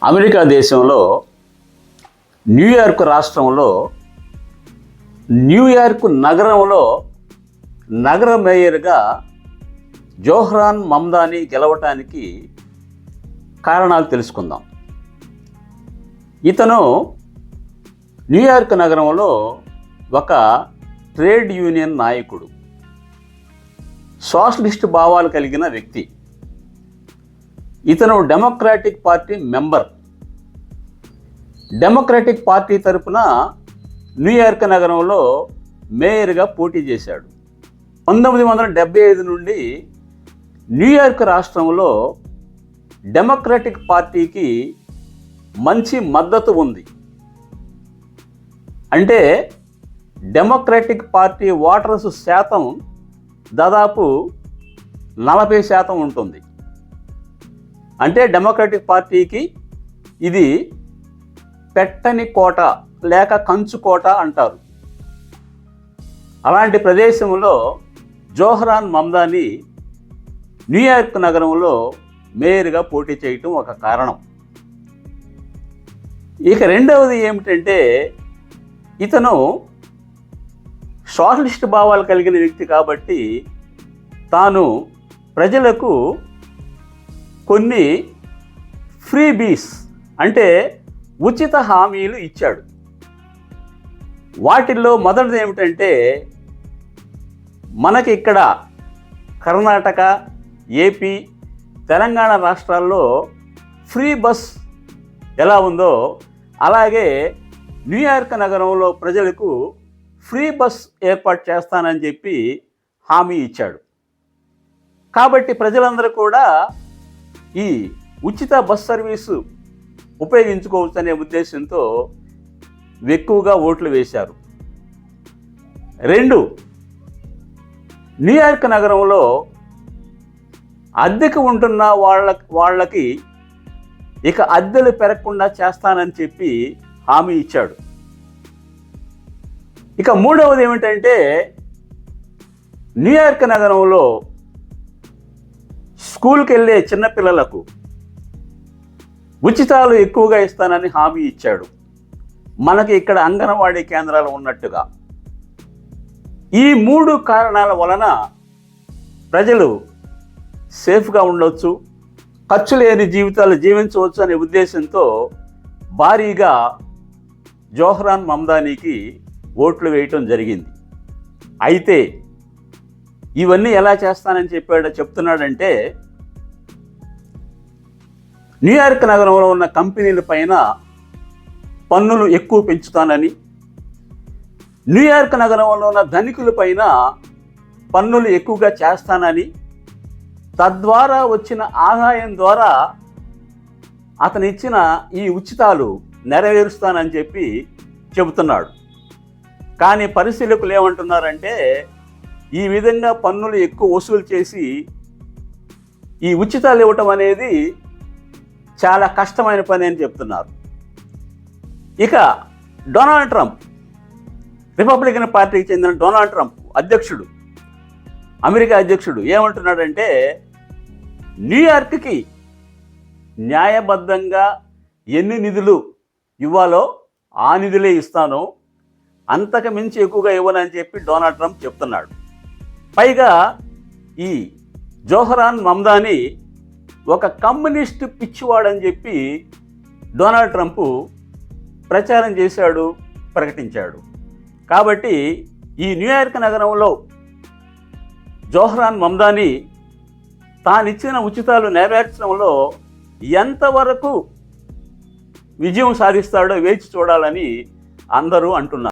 America దేశంలో New York రాష్ట్రంలో New York నగరంలో నగర మేయర్గా జోహ్రాన్ మమ్దాని గెలవటానికి కారణాలు తెలుసుకుందాం. ఇతను న్యూయార్క్ నగరంలో ఒక ట్రేడ్ యూనియన్ నాయకుడు, సోషలిస్ట్ భావాలు కలిగిన వ్యక్తి. ఇతను democratic party member. Democratic party తరపున న్యూయార్క్ నగరంలో మేయర్గా పోటీ చేశాడు. 1975 నుండి న్యూయార్క్ రాష్ట్రంలో డెమోక్రాటిక్ పార్టీకి మంచి మద్దతు ఉంది. అంటే డెమోక్రాటిక్ పార్టీ ఓటర్స్ శాతం దాదాపు 40% ఉంటుంది. అంటే డెమోక్రాటిక్ పార్టీకి ఇది పెట్టని కోట లేక కంచు కోట అంటారు. అలాంటి ప్రదేశంలో జోహ్రాన్ మమ్దాని న్యూయార్క్ నగరంలో మేయర్గా పోటీ చేయటం ఒక కారణం. ఇక రెండవది ఏమిటంటే, ఇతను సోషలిస్ట్ భావాలు కలిగిన వ్యక్తి కాబట్టి తాను ప్రజలకు కొన్ని ఫ్రీబీస్ అంటే ఉచిత హామీలు ఇచ్చాడు. వాటిల్లో మొదటిది ఏమిటంటే, మనకి ఇక్కడ కర్ణాటక, ఏపీ, తెలంగాణ రాష్ట్రాల్లో ఫ్రీ బస్ ఎలా ఉందో అలాగే న్యూయార్క్ నగరంలో ప్రజలకు ఫ్రీ బస్ ఏర్పాటు చేస్తానని చెప్పి హామీ ఇచ్చాడు. కాబట్టి ప్రజలందరూ కూడా ఈ ఉచిత బస్ సర్వీసు ఉపయోగించుకోవచ్చు అనే ఉద్దేశంతో ఎక్కువగా ఓట్లు వేశారు. 2, న్యూయార్క్ నగరంలో అద్దెకు ఉంటున్న వాళ్ళకి ఇక అద్దెలు పెరగకుండా చేస్తానని చెప్పి హామీ ఇచ్చాడు. ఇక మూడవది ఏమిటంటే, న్యూయార్క్ నగరంలో స్కూల్కి వెళ్ళే చిన్నపిల్లలకు ఉచితాలు ఎక్కువగా ఇస్తానని హామీ ఇచ్చాడు. మనకి ఇక్కడ అంగన్వాడీ కేంద్రాలు ఉన్నట్టుగా. ఈ 3 కారణాల వలన ప్రజలు సేఫ్గా ఉండవచ్చు, ఖర్చు లేని జీవితాలు జీవించవచ్చు అనే ఉద్దేశంతో భారీగా జోహ్రాన్ మమ్దానికి ఓట్లు వేయటం జరిగింది. అయితే ఇవన్నీ ఎలా చేస్తానని చెప్తున్నాడంటే, న్యూయార్క్ నగరంలో ఉన్న కంపెనీల పైన పన్నులు ఎక్కువ పెంచుతానని, న్యూయార్క్ నగరంలో ఉన్న ధనికుల పైన పన్నులు ఎక్కువగా చేస్తానని, తద్వారా వచ్చిన ఆదాయం ద్వారా అతను ఇచ్చిన ఈ ఉచితాలు నెరవేరుస్తానని చెప్పి చెబుతున్నాడు. కానీ పరిశీలకులు ఏమంటున్నారంటే, ఈ విధంగా పన్నులు ఎక్కువ వసూలు చేసి ఈ ఉచితాలు ఇవ్వటం అనేది చాలా కష్టమైన పని అని చెప్తున్నారు. ఇక డొనాల్డ్ ట్రంప్, రిపబ్లికన్ పార్టీకి చెందిన డొనాల్డ్ ట్రంప్ అధ్యక్షుడు, అమెరికా అధ్యక్షుడు ఏమంటున్నాడంటే, న్యూయార్క్కి న్యాయబద్ధంగా ఎన్ని నిధులు ఇవ్వాలో ఆ నిధులే ఇస్తాను, అంతకు మించి ఎక్కువగా ఇవ్వనని చెప్పి డొనాల్డ్ ట్రంప్ చెప్తున్నాడు. పైగా ఈ జోహ్రాన్ మమ్దాని ఒక కమ్యూనిస్ట్ పిచ్చివాడని చెప్పి డొనాల్డ్ ట్రంప్ ప్రచారం చేశాడు, ప్రకటించాడు. కాబట్టి ఈ న్యూయార్క్ నగరంలో జోహ్రాన్ మమ్దాని తానిచ్చిన ఉచితాలు నెరవేర్చడంలో ఎంతవరకు విజయం సాధిస్తాడో వేచి చూడాలని అందరూ అంటున్నారు.